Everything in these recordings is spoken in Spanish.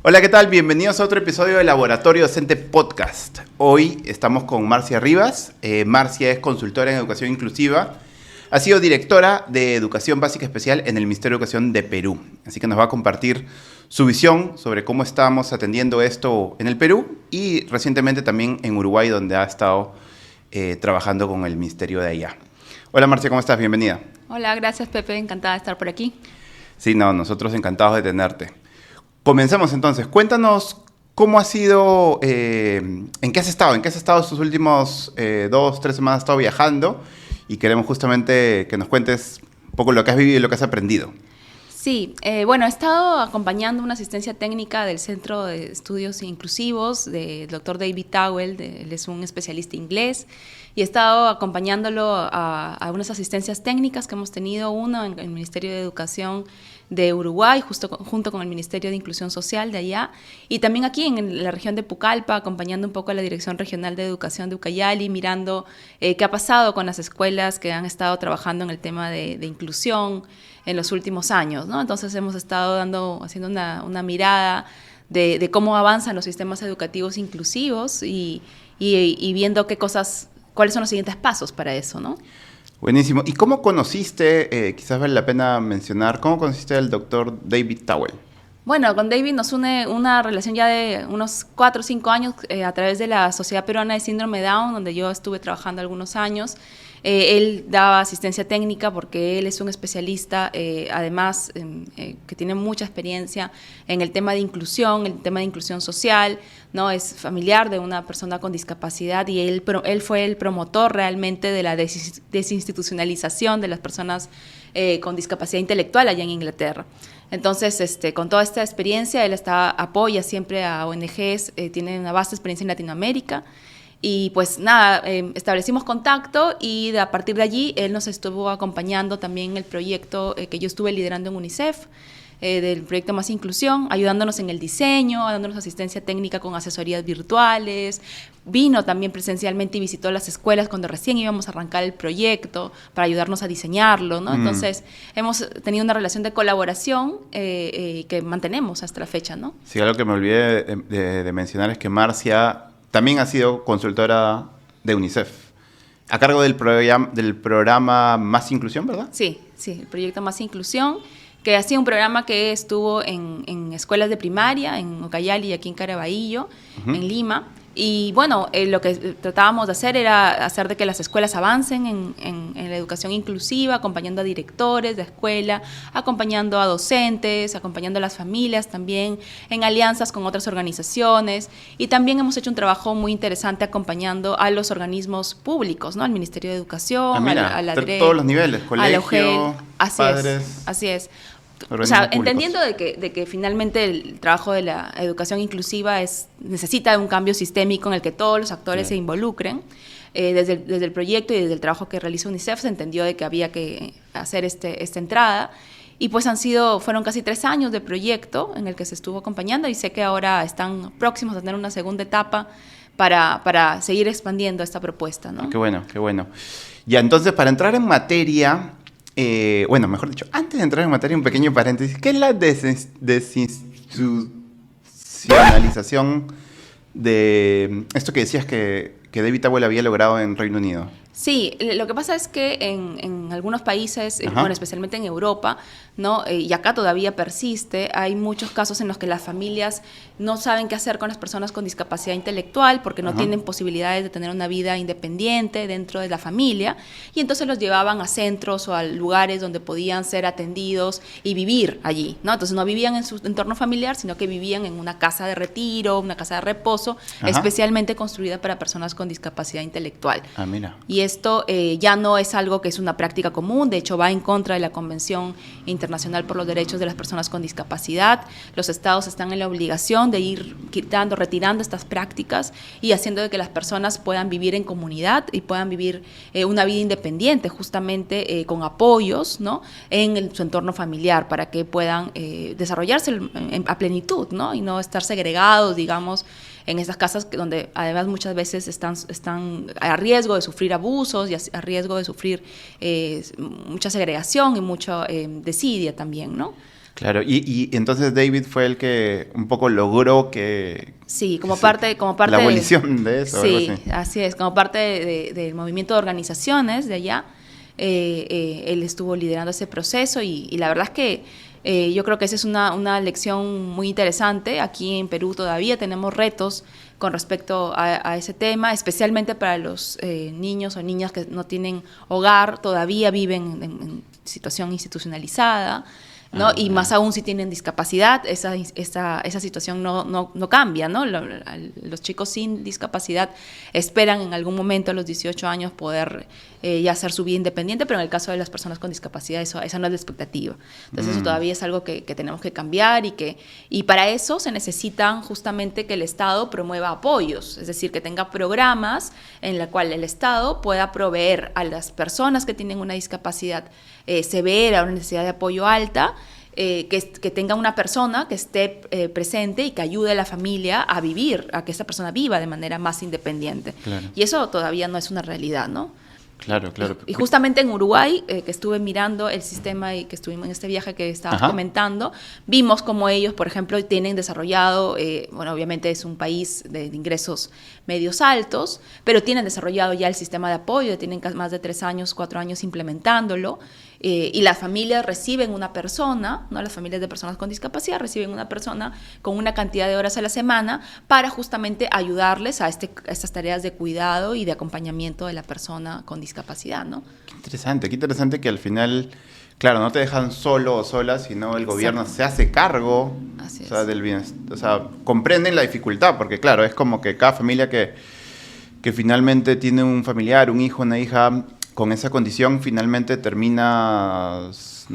Hola, ¿qué tal? Bienvenidos a otro episodio de Laboratorio Docente Podcast. Hoy estamos con Marcia Rivas. Marcia es consultora en educación inclusiva. Ha sido directora de Educación Básica Especial en el Ministerio de Educación de Perú. Así que nos va a compartir su visión sobre cómo estamos atendiendo esto en el Perú y recientemente también en Uruguay, donde ha estado trabajando con el ministerio de allá. Hola, Marcia, ¿cómo estás? Bienvenida. Hola, gracias, Pepe. Encantada de estar por aquí. Sí, nosotros encantados de tenerte. Comencemos entonces. Cuéntanos cómo ha sido, ¿en qué has estado? ¿En qué has estado estos últimos 2-3 semanas? Has estado viajando y queremos justamente que nos cuentes un poco lo que has vivido y lo que has aprendido. Sí, bueno, he estado acompañando una asistencia técnica del Centro de Estudios Inclusivos del Dr. David Towell, él es un especialista inglés, y he estado acompañándolo a unas asistencias técnicas que hemos tenido, uno en el Ministerio de Educación de Uruguay, junto con el Ministerio de Inclusión Social de allá, y también aquí en la región de Pucallpa, acompañando un poco a la Dirección Regional de Educación de Ucayali, mirando qué ha pasado con las escuelas que han estado trabajando en el tema de inclusión en los últimos años, ¿no? Entonces hemos estado haciendo una mirada de cómo avanzan los sistemas educativos inclusivos y viendo cuáles son los siguientes pasos para eso, ¿no? Buenísimo. ¿Y cómo conociste, quizás vale la pena mencionar, cómo conociste al doctor David Towell? Bueno, con David nos une una relación ya de unos 4 o 5 años a través de la Sociedad Peruana de Síndrome Down, donde yo estuve trabajando algunos años. Él daba asistencia técnica porque él es un especialista, además, que tiene mucha experiencia en el tema de inclusión social, ¿no? Es familiar de una persona con discapacidad y él fue el promotor realmente de la desinstitucionalización de las personas con discapacidad intelectual allá en Inglaterra. Entonces, con toda esta experiencia, él apoya siempre a ONGs, tiene una vasta experiencia en Latinoamérica. Y pues nada, establecimos contacto y a partir de allí él nos estuvo acompañando también en el proyecto que yo estuve liderando en UNICEF, del proyecto Más Inclusión, ayudándonos en el diseño, dándonos asistencia técnica con asesorías virtuales. Vino también presencialmente y visitó las escuelas cuando recién íbamos a arrancar el proyecto para ayudarnos a diseñarlo, ¿no? Entonces, hemos tenido una relación de colaboración que mantenemos hasta la fecha, ¿no? Sí, algo que me olvidé de mencionar es que Marcia también ha sido consultora de UNICEF, a cargo del programa Más Inclusión, ¿verdad? Sí, el proyecto Más Inclusión, que ha sido un programa que estuvo en escuelas de primaria, en Ucayali y aquí en Caraballo, en Lima. Y bueno, lo que tratábamos de hacer era hacer de que las escuelas avancen en la educación inclusiva, acompañando a directores de escuela, acompañando a docentes, acompañando a las familias también, en alianzas con otras organizaciones. Y también hemos hecho un trabajo muy interesante acompañando a los organismos públicos, ¿no? Al Ministerio de Educación, a la DRE, todos los niveles, colegio, padres. Así es. O sea, entendiendo de que finalmente el trabajo de la educación inclusiva necesita de un cambio sistémico en el que todos los actores se involucren. Desde el proyecto y desde el trabajo que realiza UNICEF se entendió de que había que hacer esta entrada. Y pues fueron casi 3 años de proyecto en el que se estuvo acompañando y sé que ahora están próximos a tener una segunda etapa para seguir expandiendo esta propuesta, ¿no? Qué bueno, qué bueno. Ya, entonces, para entrar en materia... mejor dicho, antes de entrar en materia, un pequeño paréntesis. ¿Qué es la desinstitucionalización de esto que decías que David Towell había logrado en Reino Unido? Sí, lo que pasa es que en algunos países, bueno, especialmente en Europa, ¿no? Y acá todavía persiste, hay muchos casos en los que las familias no saben qué hacer con las personas con discapacidad intelectual porque no tienen posibilidades de tener una vida independiente dentro de la familia y entonces los llevaban a centros o a lugares donde podían ser atendidos y vivir allí, ¿no? Entonces no vivían en su entorno familiar, sino que vivían en una casa de retiro, una casa de reposo, especialmente construida para personas con discapacidad intelectual. Ah, mira. Y esto ya no es algo que es una práctica común, de hecho va en contra de la Convención Internacional por los Derechos de las Personas con Discapacidad. Los estados están en la obligación de ir retirando estas prácticas y haciendo de que las personas puedan vivir en comunidad y puedan vivir una vida independiente, justamente con apoyos, ¿no? En su entorno familiar para que puedan desarrollarse a plenitud, ¿no? Y no estar segregados, digamos, en estas casas donde además muchas veces están a riesgo de sufrir abusos y a riesgo de sufrir mucha segregación y mucha desidia también, ¿no? Claro, y entonces David fue el que un poco logró que... Sí, como que parte la abolición de eso. Sí, algo así. así es, como parte del movimiento de organizaciones de allá, él estuvo liderando ese proceso y la verdad es que yo creo que esa es una lección muy interesante. Aquí en Perú todavía tenemos retos con respecto a ese tema, especialmente para los niños o niñas que no tienen hogar, todavía viven en situación institucionalizada, ¿no? Y más aún si tienen discapacidad, esa situación no cambia, ¿no? Los chicos sin discapacidad esperan en algún momento a los 18 años poder ya hacer su vida independiente, pero en el caso de las personas con discapacidad esa no es la expectativa. Entonces eso todavía es algo que tenemos que cambiar y para eso se necesitan justamente que el Estado promueva apoyos, es decir, que tenga programas en los cuales el Estado pueda proveer a las personas que tienen una discapacidad severa, una necesidad de apoyo alta, que tenga una persona que esté presente y que ayude a la familia a vivir, a que esa persona viva de manera más independiente. Claro. Y eso todavía no es una realidad, ¿no? Claro, claro. Y justamente en Uruguay, que estuve mirando el sistema y que estuvimos en este viaje que estabas comentando, vimos como ellos, por ejemplo, tienen desarrollado, bueno, obviamente es un país de ingresos medios altos, pero tienen desarrollado ya el sistema de apoyo, tienen más de 3 años, 4 años implementándolo, y las familias reciben una persona, ¿no? Las familias de personas con discapacidad reciben una persona con una cantidad de horas a la semana para justamente ayudarles a estas tareas de cuidado y de acompañamiento de la persona con discapacidad, ¿no? Qué interesante que al final, claro, no te dejan solo o sola, sino el gobierno se hace cargo, Así o sea, es. del bienestar, o sea, comprenden la dificultad, porque claro, es como que cada familia que finalmente tiene un familiar, un hijo, una hija con esa condición, finalmente terminas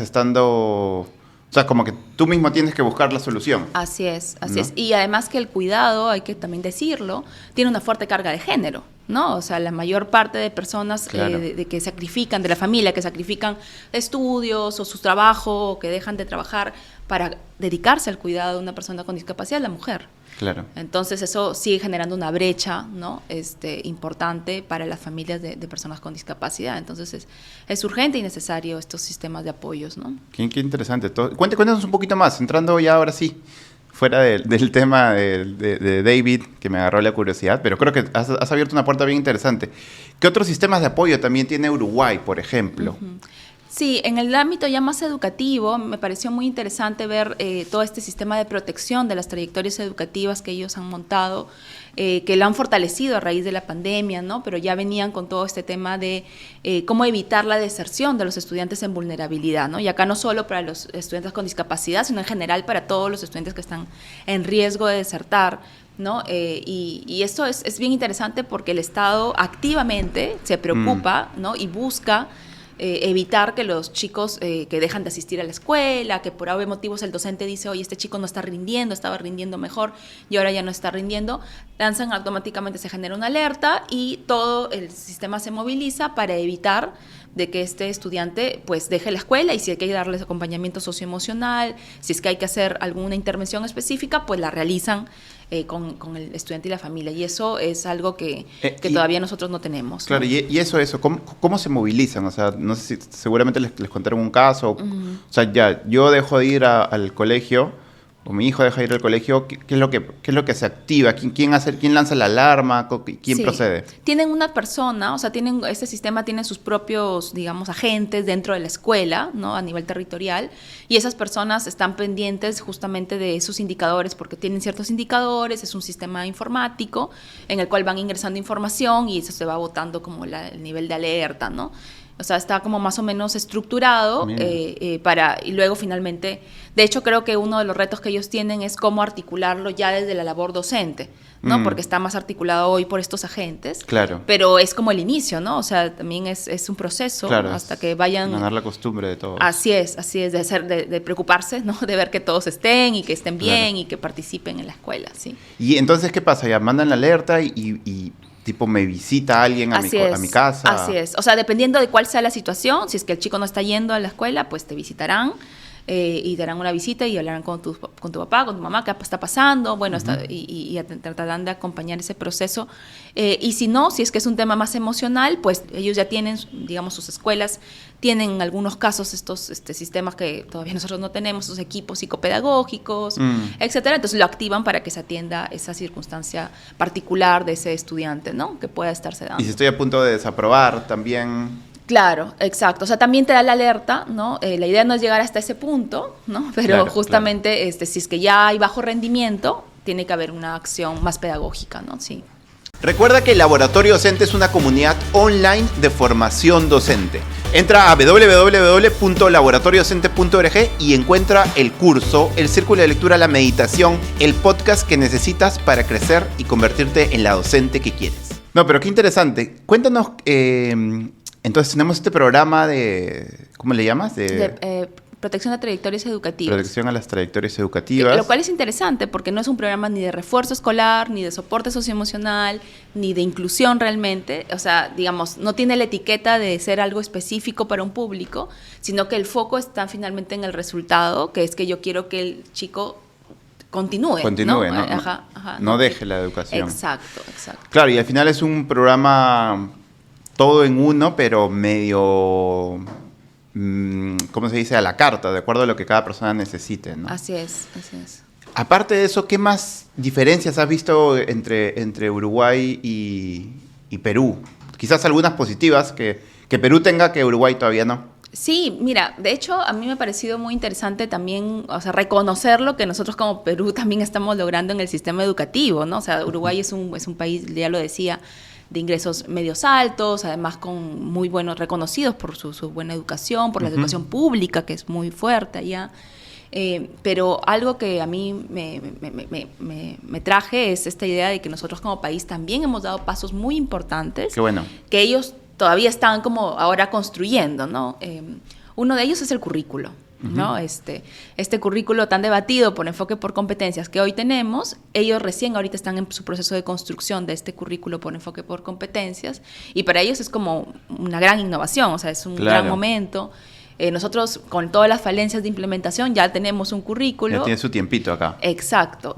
estando, o sea, como que tú mismo tienes que buscar la solución. Así es. ¿No? Y además que el cuidado, hay que también decirlo, tiene una fuerte carga de género, ¿no? O sea, la mayor parte de personas Claro. de que sacrifican, de la familia, que sacrifican estudios o su trabajo, o que dejan de trabajar para dedicarse al cuidado de una persona con discapacidad, es la mujer. Claro. Entonces eso sigue generando una brecha, ¿no? Importante para las familias de personas con discapacidad. Entonces es urgente y necesario estos sistemas de apoyos, ¿no? Qué interesante. Cuéntanos un poquito más, entrando ya ahora sí, fuera del tema de David, que me agarró la curiosidad, pero creo que has abierto una puerta bien interesante. ¿Qué otros sistemas de apoyo también tiene Uruguay, por ejemplo? Uh-huh. Sí, en el ámbito ya más educativo me pareció muy interesante ver todo este sistema de protección de las trayectorias educativas que ellos han montado, que lo han fortalecido a raíz de la pandemia, ¿no? Pero ya venían con todo este tema de cómo evitar la deserción de los estudiantes en vulnerabilidad, ¿no? Y acá no solo para los estudiantes con discapacidad, sino en general para todos los estudiantes que están en riesgo de desertar, ¿no? Y esto es bien interesante porque el Estado activamente se preocupa, ¿no? Y busca evitar que los chicos que dejan de asistir a la escuela, que por algún motivos el docente dice, oye, este chico no está rindiendo, estaba rindiendo mejor y ahora ya no está rindiendo, lanzan automáticamente, se genera una alerta y todo el sistema se moviliza para evitar de que este estudiante pues deje la escuela y si hay que darles acompañamiento socioemocional, si es que hay que hacer alguna intervención específica, pues la realizan con el estudiante y la familia. Y eso es algo que todavía nosotros no tenemos. Claro, ¿no? y eso, ¿cómo se movilizan? O sea, no sé si seguramente les contaron un caso. Uh-huh. O sea, ya, yo dejo de ir al colegio, o mi hijo deja de ir al colegio, ¿qué es lo que se activa? ¿Quién lanza la alarma? ¿Quién procede? Tienen una persona, o sea, este sistema tiene sus propios, digamos, agentes dentro de la escuela, ¿no? A nivel territorial, y esas personas están pendientes justamente de esos indicadores, porque tienen ciertos indicadores, es un sistema informático en el cual van ingresando información y eso se va botando como el nivel de alerta, ¿no? O sea, está como más o menos estructurado y luego finalmente, de hecho creo que uno de los retos que ellos tienen es cómo articularlo ya desde la labor docente, ¿no? Porque está más articulado hoy por estos agentes, claro. Pero es como el inicio, ¿no? O sea, también es un proceso, claro, hasta que vayan... ganar la costumbre de todos. Así es, de preocuparse, ¿no? De ver que todos estén y que estén bien y que participen en la escuela, ¿sí? Y entonces, ¿qué pasa? Ya mandan la alerta y tipo me visita alguien a mi casa. Así es. O sea, dependiendo de cuál sea la situación, si es que el chico no está yendo a la escuela, pues te visitarán. y te harán una visita y hablarán con tu papá, con tu mamá, qué está pasando, bueno, y tratarán de acompañar ese proceso. Y si no, si es que es un tema más emocional, pues ellos ya tienen, digamos, sus escuelas, tienen en algunos casos estos sistemas que todavía nosotros no tenemos, esos equipos psicopedagógicos, etcétera. Entonces lo activan para que se atienda esa circunstancia particular de ese estudiante, ¿no? Que pueda estarse dando. Y si estoy a punto de desaprobar, también... Claro, exacto. O sea, también te da la alerta, ¿no? La idea no es llegar hasta ese punto, ¿no? Pero claro, justamente, si es que ya hay bajo rendimiento, tiene que haber una acción más pedagógica, ¿no? Sí. Recuerda que el Laboratorio Docente es una comunidad online de formación docente. Entra a www.laboratoriodocente.org y encuentra el curso, el círculo de lectura, la meditación, el podcast que necesitas para crecer y convertirte en la docente que quieres. No, pero qué interesante. Cuéntanos, entonces tenemos este programa de, ¿cómo le llamas? Protección a trayectorias educativas. Protección a las trayectorias educativas. Lo cual es interesante porque no es un programa ni de refuerzo escolar, ni de soporte socioemocional, ni de inclusión realmente. O sea, digamos, no tiene la etiqueta de ser algo específico para un público, sino que el foco está finalmente en el resultado, que es que yo quiero que el chico continúe, ¿no? No deje la educación. Exacto. Claro, y al final es un programa todo en uno, pero medio... ¿cómo se dice? A la carta, de acuerdo a lo que cada persona necesite, ¿no? Así es. Aparte de eso, ¿qué más diferencias has visto entre Uruguay y Perú? Quizás algunas positivas que Perú tenga que Uruguay todavía no. Sí, mira, de hecho a mí me ha parecido muy interesante también, o sea, reconocer lo que nosotros como Perú también estamos logrando en el sistema educativo, ¿no? O sea, Uruguay es un país, ya lo decía, de ingresos medios altos, además con muy buenos, reconocidos por su buena educación, por la educación pública, que es muy fuerte allá. Pero algo que a mí me traje es esta idea de que nosotros como país también hemos dado pasos muy importantes. Qué bueno. Que ellos todavía están como ahora construyendo, ¿no? Uno de ellos es el currículo. ¿No? Este currículo tan debatido por enfoque por competencias que hoy tenemos, ellos recién ahorita están en su proceso de construcción de este currículo por enfoque por competencias, y para ellos es como una gran innovación, o sea, es un gran momento. Nosotros, con todas las falencias de implementación, ya tenemos un currículo. Ya tiene su tiempito acá. Exacto.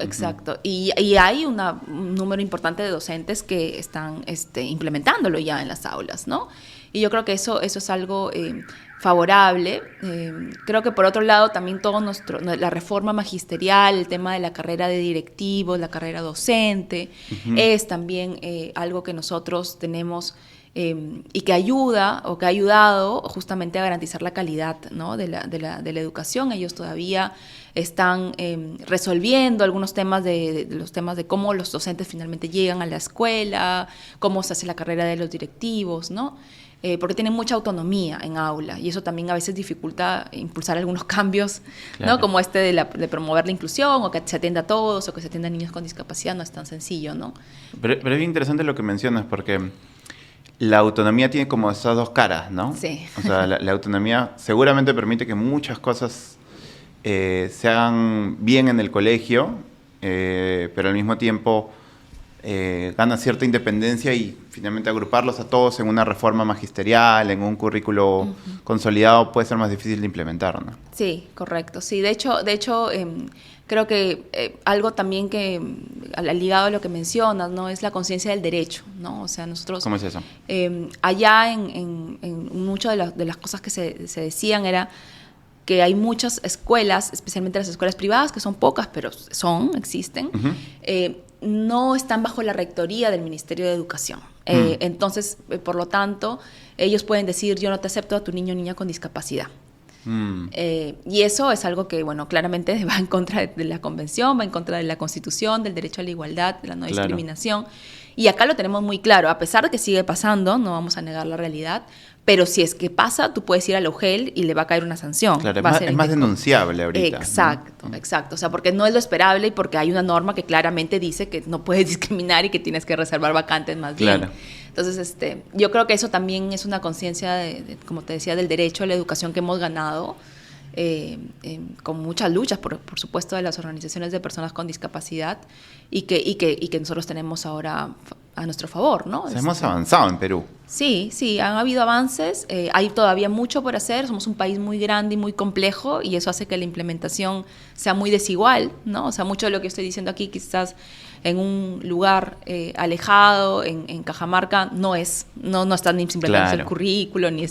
Y hay un número importante de docentes que están implementándolo ya en las aulas, ¿no? Y yo creo que eso es algo favorable. Creo que por otro lado también la reforma magisterial, el tema de la carrera de directivos, la carrera docente, es también algo que nosotros tenemos y que ayuda o que ha ayudado justamente a garantizar la calidad, ¿no? de la educación. Ellos todavía están resolviendo algunos temas los temas de cómo los docentes finalmente llegan a la escuela, cómo se hace la carrera de los directivos, ¿no? Porque tienen mucha autonomía en aula y eso también a veces dificulta impulsar algunos cambios, claro, ¿no? Como de promover la inclusión o que se atienda a todos o que se atienda a niños con discapacidad. No es tan sencillo, ¿no? Pero es bien interesante lo que mencionas, porque la autonomía tiene como esas dos caras, ¿no? Sí. O sea, la autonomía seguramente permite que muchas cosas se hagan bien en el colegio, pero al mismo tiempo gana cierta independencia y finalmente agruparlos a todos en una reforma magisterial, en un currículo consolidado, puede ser más difícil de implementar, ¿no? Sí, correcto. Sí, de hecho creo que algo también que ligado a lo que mencionas, ¿no? Es la conciencia del derecho, ¿no? O sea, nosotros... ¿Cómo es eso? Allá en muchas de las cosas que se decían era que hay muchas escuelas, especialmente las escuelas privadas, que son pocas, pero existen, no están bajo la rectoría del Ministerio de Educación. Entonces, por lo tanto, ellos pueden decir, yo no te acepto a tu niño o niña con discapacidad. Y eso es algo que, bueno, claramente va en contra de la Convención, va en contra de la Constitución, del derecho a la igualdad, de la no discriminación. Y acá lo tenemos muy claro, a pesar de que sigue pasando, no vamos a negar la realidad, pero si es que pasa, tú puedes ir al UGEL y le va a caer una sanción. Claro, es más denunciable ahorita. Exacto, ¿no? Exacto. O sea, porque no es lo esperable y porque hay una norma que claramente dice que no puedes discriminar y que tienes que reservar vacantes más bien. Claro. Entonces, yo creo que eso también es una conciencia, como te decía, del derecho a la educación que hemos ganado con muchas luchas, por supuesto, de las organizaciones de personas con discapacidad y que nosotros tenemos ahora a nuestro favor, ¿no? Hemos avanzado en Perú. Sí, sí, han habido avances, hay todavía mucho por hacer, somos un país muy grande y muy complejo y eso hace que la implementación sea muy desigual, ¿no? O sea, mucho de lo que estoy diciendo aquí quizás en un lugar alejado, en Cajamarca, no está ni simplemente el currículo, ni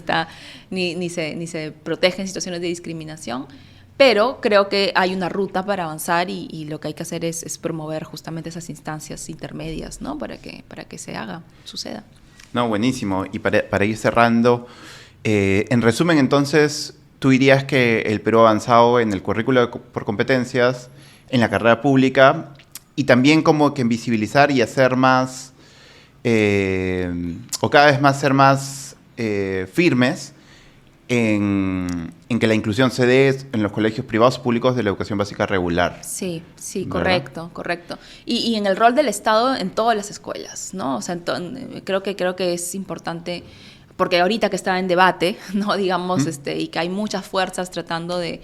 se protegen situaciones de discriminación, pero creo que hay una ruta para avanzar y lo que hay que hacer es promover justamente esas instancias intermedias, ¿no? Para que suceda. No, buenísimo. Y para ir cerrando, en resumen, entonces, tú dirías que el Perú ha avanzado en el currículo por competencias, en la carrera pública, y también como que en visibilizar y hacer más, o cada vez más ser más firmes en que la inclusión se dé en los colegios privados públicos de la educación básica regular. Sí, correcto. Y en el rol del Estado en todas las escuelas, ¿no? O sea, creo que es importante, porque ahorita que está en debate, ¿no? Digamos, y que hay muchas fuerzas tratando de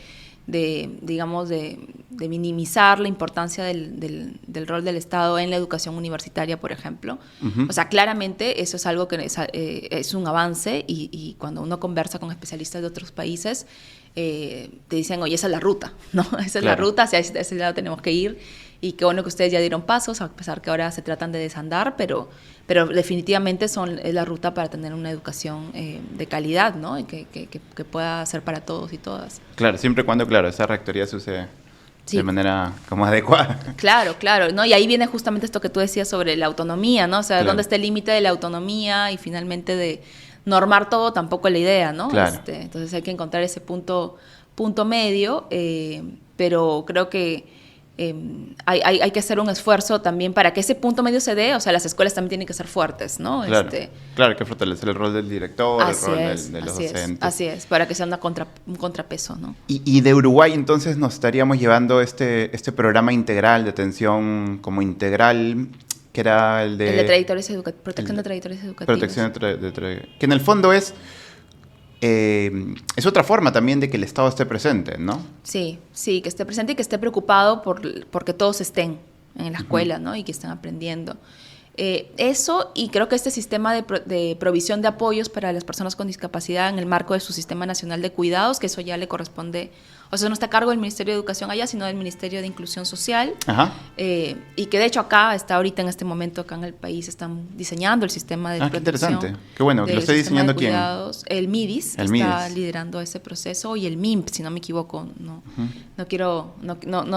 minimizar la importancia del rol del Estado en la educación universitaria, por ejemplo. O sea, claramente eso es algo que es un avance y cuando uno conversa con especialistas de otros países, te dicen, oye, esa es la ruta, ¿no? Esa es la ruta, hacia ese lado tenemos que ir y qué bueno que ustedes ya dieron pasos, a pesar que ahora se tratan de desandar, pero definitivamente es la ruta para tener una educación de calidad, ¿no? Y que pueda ser para todos y todas. Claro, siempre y cuando, esa rectoría se use de manera como adecuada. Claro, ¿no? Y ahí viene justamente esto que tú decías sobre la autonomía, ¿no? O sea, ¿dónde está el límite de la autonomía y finalmente de normar todo? Tampoco es la idea, ¿no? Claro. Entonces hay que encontrar ese punto medio, pero creo que hay que hacer un esfuerzo también para que ese punto medio se dé. O sea, las escuelas también tienen que ser fuertes, ¿no? Claro, hay que fortalecer el rol del director, el rol de los docentes. Así es, para que sea un contrapeso, ¿no? Y de Uruguay, entonces, nos estaríamos llevando este programa integral de atención como integral, que era el de... El de trayectorias educativas, protección de trayectorias educativas. Protección que en el fondo es otra forma también de que el Estado esté presente, ¿no? Sí, que esté presente y que esté preocupado porque todos estén en la escuela, ¿no? Y que estén aprendiendo. Eso, y creo que este sistema de provisión de apoyos para las personas con discapacidad en el marco de su Sistema Nacional de Cuidados, que eso ya le corresponde, o sea, no está a cargo del Ministerio de Educación allá, sino del Ministerio de Inclusión Social. Ajá. Y que de hecho está ahorita en este momento acá en el país, están diseñando el sistema de protección. Qué interesante. Qué bueno, ¿lo está diseñando quién? El MIDIS, está liderando ese proceso, y el MIMP, si no me equivoco, no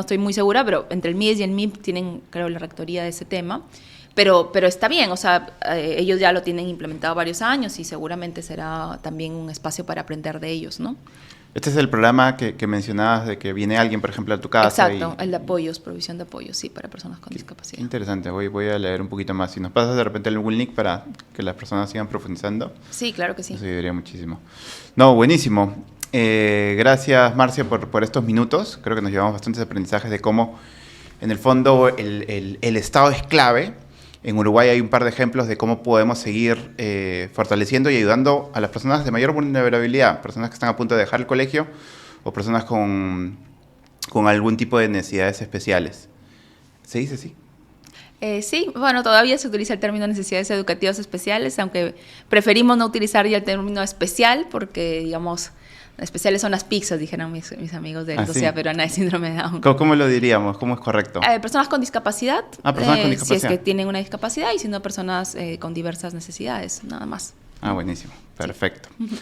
estoy muy segura, pero entre el MIDIS y el MIMP tienen, creo, la rectoría de ese tema. Pero está bien, o sea, ellos ya lo tienen implementado varios años y seguramente será también un espacio para aprender de ellos, ¿no? Este es el programa que mencionabas de que viene alguien, por ejemplo, a tu casa. Exacto, el de apoyos, provisión de apoyos, sí, para personas con discapacidad. Interesante, voy a leer un poquito más. Si nos pasas de repente algún link para que las personas sigan profundizando. Sí, claro que sí. Eso ayudaría muchísimo. No, buenísimo. Gracias, Marcia, por estos minutos. Creo que nos llevamos bastantes aprendizajes de cómo, en el fondo, el Estado es clave. En Uruguay hay un par de ejemplos de cómo podemos seguir fortaleciendo y ayudando a las personas de mayor vulnerabilidad, personas que están a punto de dejar el colegio o personas con algún tipo de necesidades especiales. ¿Se dice así? Sí, bueno, todavía se utiliza el término necesidades educativas especiales, aunque preferimos no utilizar ya el término especial porque, digamos, especiales son las pizzas, dijeron mis amigos de la Sociedad Peruana de Síndrome de Down. ¿Cómo lo diríamos? ¿Cómo es correcto? Personas con discapacidad. Personas con discapacidad. Si es que tienen una discapacidad y si no, personas con diversas necesidades, nada más. Buenísimo. Perfecto. Sí.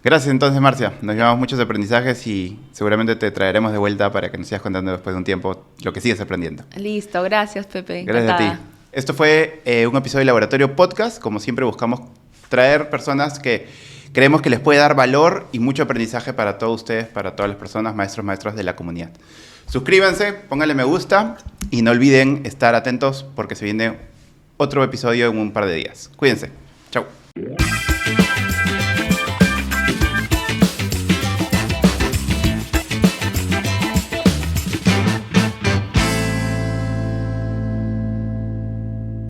Gracias entonces, Marcia. Nos llevamos muchos aprendizajes y seguramente te traeremos de vuelta para que nos sigas contando después de un tiempo lo que sigues aprendiendo. Listo. Gracias, Pepe. Gracias a ti. Esto fue un episodio de Laboratorio Podcast. Como siempre, buscamos traer personas que creemos que les puede dar valor y mucho aprendizaje para todos ustedes, para todas las personas, maestros de la comunidad. Suscríbanse, pónganle me gusta y no olviden estar atentos porque se viene otro episodio en un par de días. Cuídense. Chau.